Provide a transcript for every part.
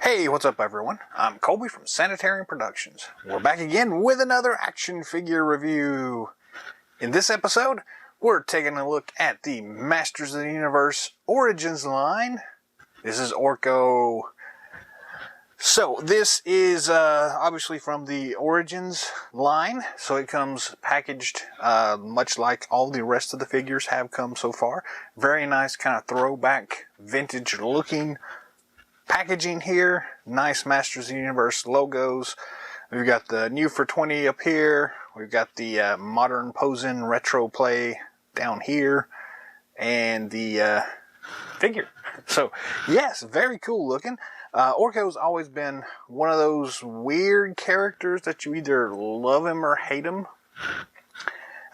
Hey, what's up everyone? I'm Colby from Sanitarium Productions. We're back again with another action figure review. In this episode, we're taking a look at the Masters of the Universe Origins line. This is Orko. So this is obviously from the Origins line, so it comes packaged much like all the rest of the figures have come so far. Very nice kind of throwback, vintage looking packaging here. Nice Masters of the Universe logos. We've got the new for 20 up here. We've got the modern posing retro play down here. And the figure. So, yes, very cool looking. Orko's always been one of those weird characters that you either love him or hate him.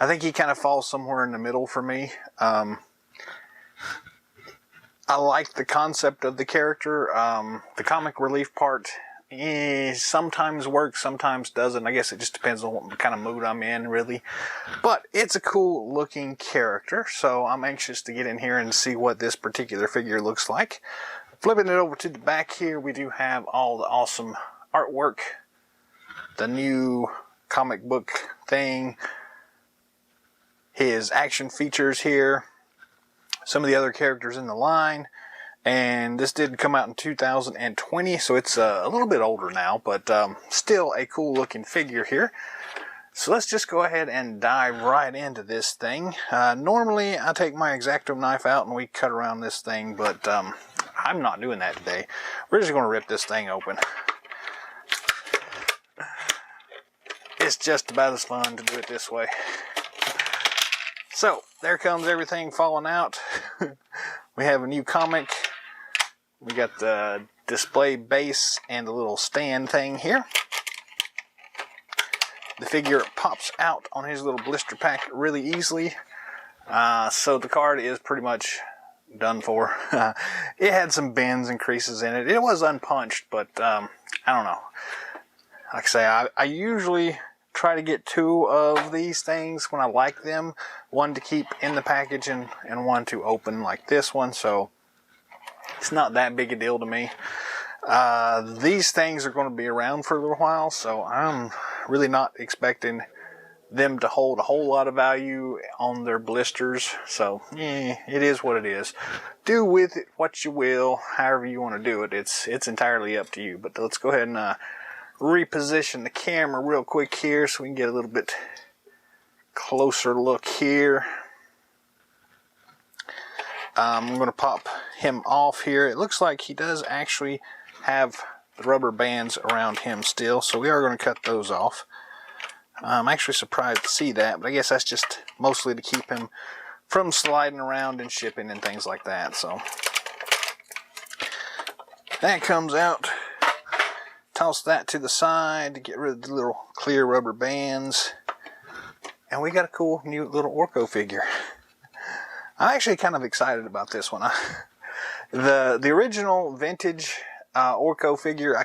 I think he kind of falls somewhere in the middle for me. I like the concept of the character. The comic relief part sometimes works, sometimes doesn't. I guess it just depends on what kind of mood I'm in, really. But it's a cool looking character, so I'm anxious to get in here and see what this particular figure looks like. Flipping it over to the back here, we do have all the awesome artwork. The new comic book thing. His action features here. Some of the other characters in the line. And this did come out in 2020, so it's a little bit older now, but still a cool looking figure here. So let's just go ahead and dive right into this thing. Normally I take my X-Acto knife out and we cut around this thing, but I'm not doing that today. We're just going to rip this thing open. It's just about as fun to do it this way. So, there comes everything falling out. We have a new comic. We got the display base and the little stand thing here. The figure pops out on his little blister pack really easily. So the card is pretty much done for. It had some bends and creases in it. It was unpunched, but I don't know. Like I say, I usually try to get two of these things when I like them. One to keep in the package and one to open like this one. So it's not that big a deal to me. These things are going to be around for a little while, so I'm really not expecting them to hold a whole lot of value on their blisters. So it is what it is. Do with it what you will, however you want to do it. It's entirely up to you. But let's go ahead and reposition the camera real quick here so we can get a little bit closer look here. I'm going to pop him off here. It looks like he does actually have the rubber bands around him still, so we are going to cut those off. I'm actually surprised to see that, but I guess that's just mostly to keep him from sliding around and shipping and things like that. So that comes out. Toss that to the side to get rid of the little clear rubber bands. And we got a cool new little Orko figure. I'm actually kind of excited about this one. The original vintage Orko figure I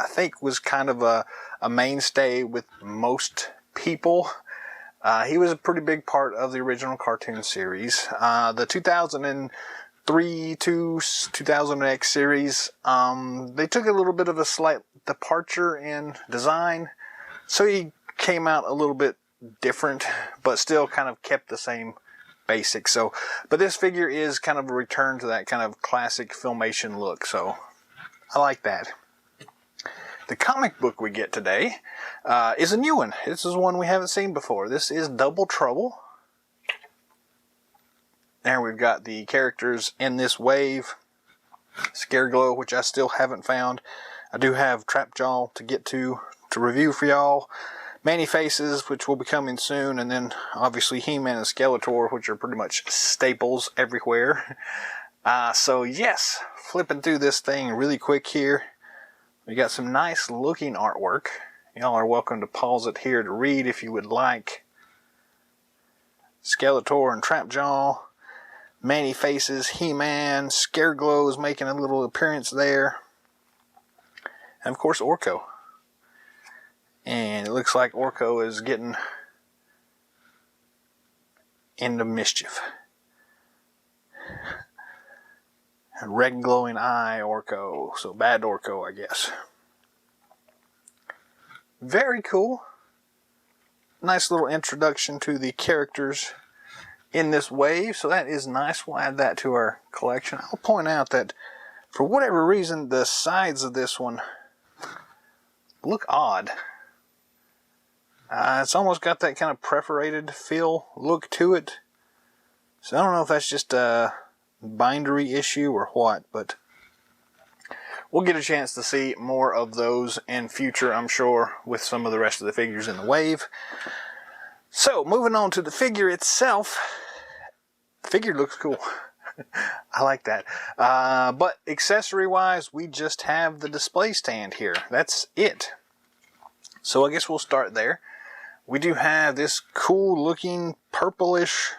think was kind of a mainstay with most people. He was a pretty big part of the original cartoon series. The 2003 to 2000X series, they took a little bit of a slight departure in design, so he came out a little bit different, but still kind of kept the same basics. So, but this figure is kind of a return to that kind of classic Filmation look, so I like that. The comic book we get today is a new one. This is one we haven't seen before. This is Double Trouble. There we've got the characters in this wave. Scareglow, which I still haven't found. I do have Trapjaw to get to review for y'all. Manny Faces, which will be coming soon. And then obviously He-Man and Skeletor, which are pretty much staples everywhere. So yes, flipping through this thing really quick here. We got some nice looking artwork. Y'all are welcome to pause it here to read if you would like. Skeletor and Trapjaw. Manny Faces, He-Man, Scareglow is making a little appearance there. And of course Orko. And it looks like Orko is getting into mischief. Red glowing eye Orko. So bad Orko, I guess. Very cool. Nice little introduction to the characters in this wave. So that is nice. We'll add that to our collection. I'll point out that for whatever reason, the sides of this one look odd. It's almost got that kind of perforated feel look to it. So I don't know if that's just a bindery issue or what, but we'll get a chance to see more of those in future, I'm sure, with some of the rest of the figures in the wave. So, moving on to the figure itself. The figure looks cool. I like that. But accessory-wise, we just have the display stand here. That's it. So I guess we'll start there. We do have this cool-looking purplish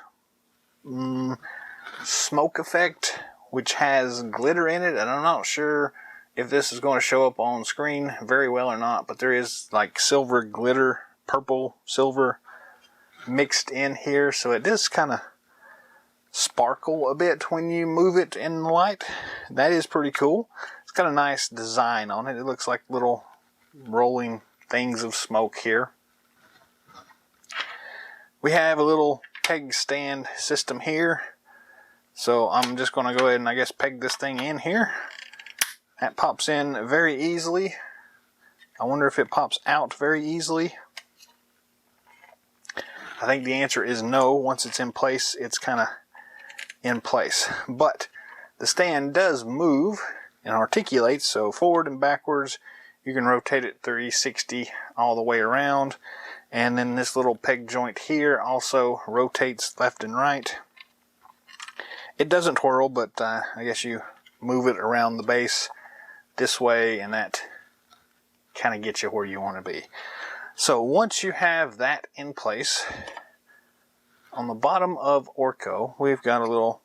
smoke effect, which has glitter in it, and I'm not sure if this is going to show up on screen very well or not, but there is like silver glitter, purple, silver mixed in here, so it does kind of sparkle a bit when you move it in the light. That is pretty cool. It's got a nice design on it. It looks like little rolling things of smoke here. We have a little peg stand system here, so I'm just going to go ahead and I guess peg this thing in here. That pops in very easily. I wonder if it pops out very easily. I think the answer is no. Once it's in place, it's kind of in place. But the stand does move and articulates, so forward and backwards. You can rotate it 360 all the way around. And then this little peg joint here also rotates left and right. It doesn't twirl, but I guess you move it around the base this way, and that kind of gets you where you want to be. So once you have that in place, on the bottom of Orko, we've got a little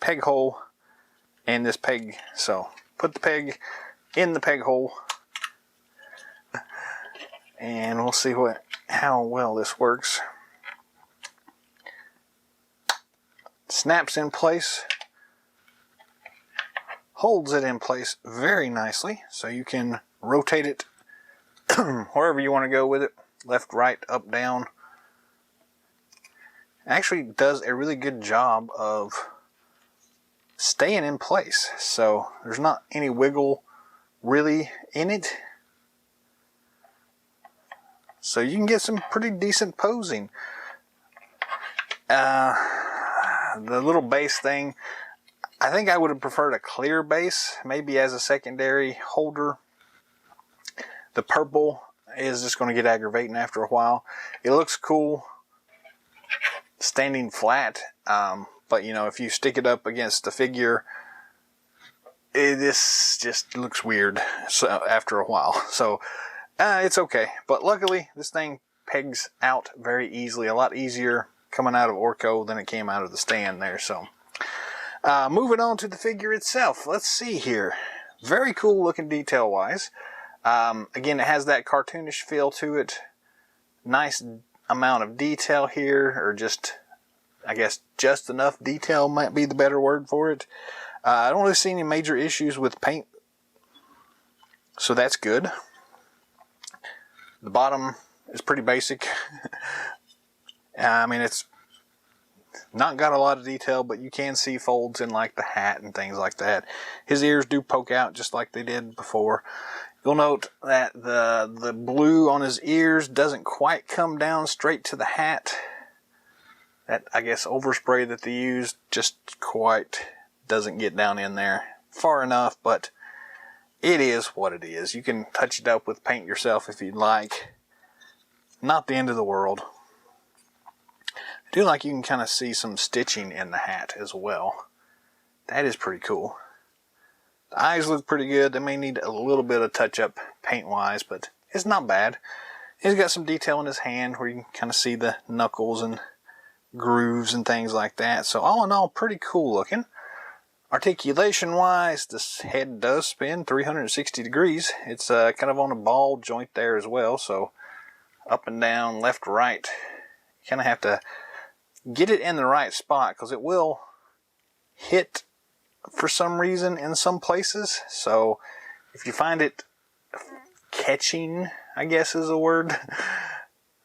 peg hole and this peg. So put the peg in the peg hole, and we'll see how well this works. Snaps in place, holds it in place very nicely, so you can rotate it wherever you want to go with it, left, right, up, down. Actually does a really good job of staying in place, so there's not any wiggle really in it. So you can get some pretty decent posing. The little base thing, I think I would have preferred a clear base, maybe as a secondary holder. The purple is just going to get aggravating after a while. It looks cool standing flat, but you know, if you stick it up against the figure, this just looks weird after a while. So it's okay, but luckily this thing pegs out very easily, a lot easier coming out of Orko than it came out of the stand there. So moving on to the figure itself, let's see here. Very cool looking detail wise. Again, it has that cartoonish feel to it. Nice amount of detail here, or just, I guess, just enough detail might be the better word for it. I don't really see any major issues with paint, so that's good. The bottom is pretty basic. I mean, it's not got a lot of detail, but you can see folds in like the hat and things like that. His ears do poke out just like they did before. You'll note that the blue on his ears doesn't quite come down straight to the hat. That, I guess, overspray that they used just quite doesn't get down in there far enough, but it is what it is. You can touch it up with paint yourself if you'd like. Not the end of the world. I do like you can kind of see some stitching in the hat as well. That is pretty cool. The eyes look pretty good. They may need a little bit of touch up paint wise, but it's not bad. He's got some detail in his hand where you can kind of see the knuckles and grooves and things like that. So all in all, pretty cool looking. Articulation wise, this head does spin 360 degrees. It's kind of on a ball joint there as well. So up and down, left, right. You kind of have to get it in the right spot because it will hit for some reason in some places. So if you find it catching, I guess is a word,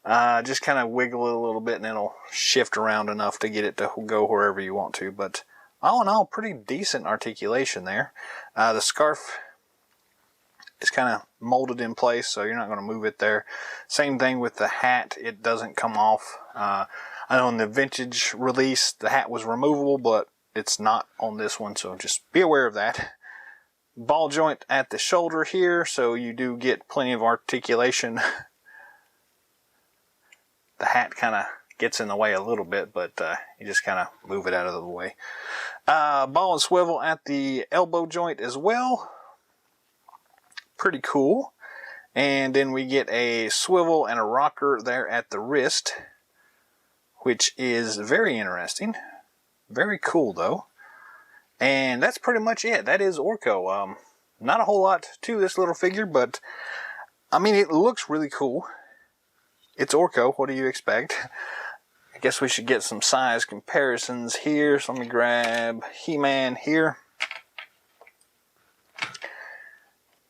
just kind of wiggle it a little bit and it'll shift around enough to get it to go wherever you want to. But all in all, pretty decent articulation there. The scarf is kind of molded in place, so you're not going to move it there. Same thing with the hat. It doesn't come off. I know in the vintage release, the hat was removable, but it's not on this one, so just be aware of that. Ball joint at the shoulder here, so you do get plenty of articulation. The hat kind of gets in the way a little bit, but you just kind of move it out of the way. Ball and swivel at the elbow joint as well. Pretty cool. And then we get a swivel and a rocker there at the wrist, which is very interesting. Very cool though. And that's pretty much it. That is Orko. Not a whole lot to this little figure, but I mean, it looks really cool. It's Orko. What do you expect? I guess we should get some size comparisons here. So let me grab He-Man here.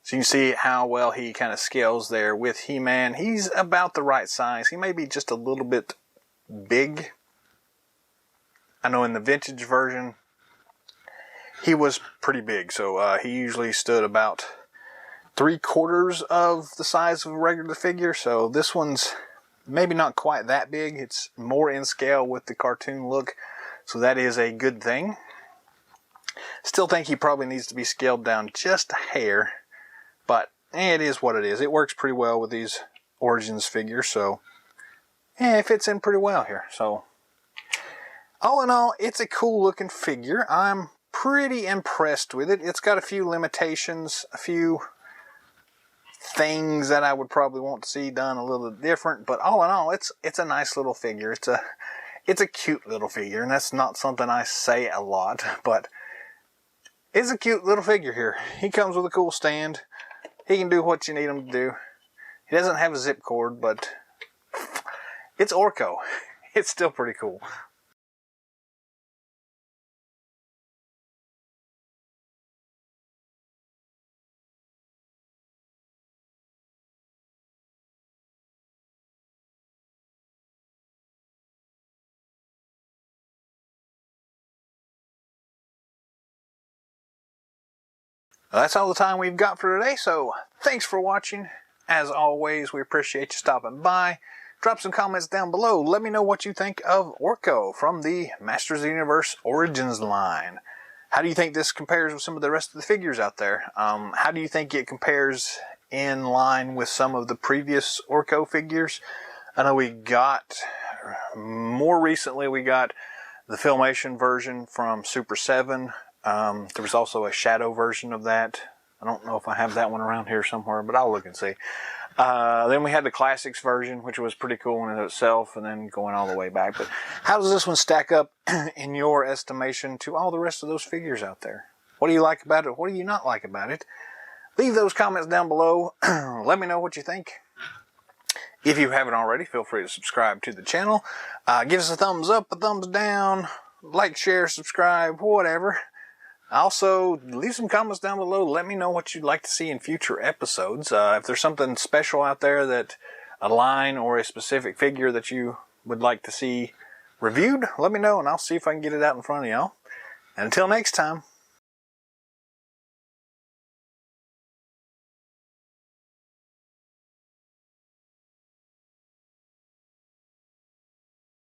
So you can see how well he kind of scales there with He-Man. He's about the right size. He may be just a little bit big. I know in the vintage version, he was pretty big. So he usually stood about 3/4 of the size of a regular figure. So this one's maybe not quite that big. It's more in scale with the cartoon look. So that is a good thing. Still think he probably needs to be scaled down just a hair. But it is what it is. It works pretty well with these Origins figures. So it fits in pretty well here. So all in all, it's a cool looking figure. I'm pretty impressed with it. It's got a few limitations, a few things that I would probably want to see done a little different, but all in all, it's a nice little figure. It's a cute little figure, and that's not something I say a lot, but it's a cute little figure here. He comes with a cool stand. He can do what you need him to do. He doesn't have a zip cord, but it's Orko. It's still pretty cool. That's all the time we've got for today, so thanks for watching. As always, we appreciate you stopping by. Drop some comments down below. Let me know what you think of Orko from the Masters of the Universe Origins line. How do you think this compares with some of the rest of the figures out there? How do you think it compares in line with some of the previous Orko figures? I know we got, more recently, we got the Filmation version from Super 7. There was also a shadow version of that. I don't know if I have that one around here somewhere, but I'll look and see. Then we had the Classics version, which was pretty cool in itself, and then going all the way back. But how does this one stack up in your estimation to all the rest of those figures out there? What do you like about it? What do you not like about it? Leave those comments down below. Let me know what you think. If you haven't already, feel free to subscribe to the channel. Give us a thumbs up, a thumbs down, like, share, subscribe, whatever. Also, leave some comments down below. Let me know what you'd like to see in future episodes. If there's something special out there, that a line or a specific figure that you would like to see reviewed, let me know and I'll see if I can get it out in front of y'all. And until next time,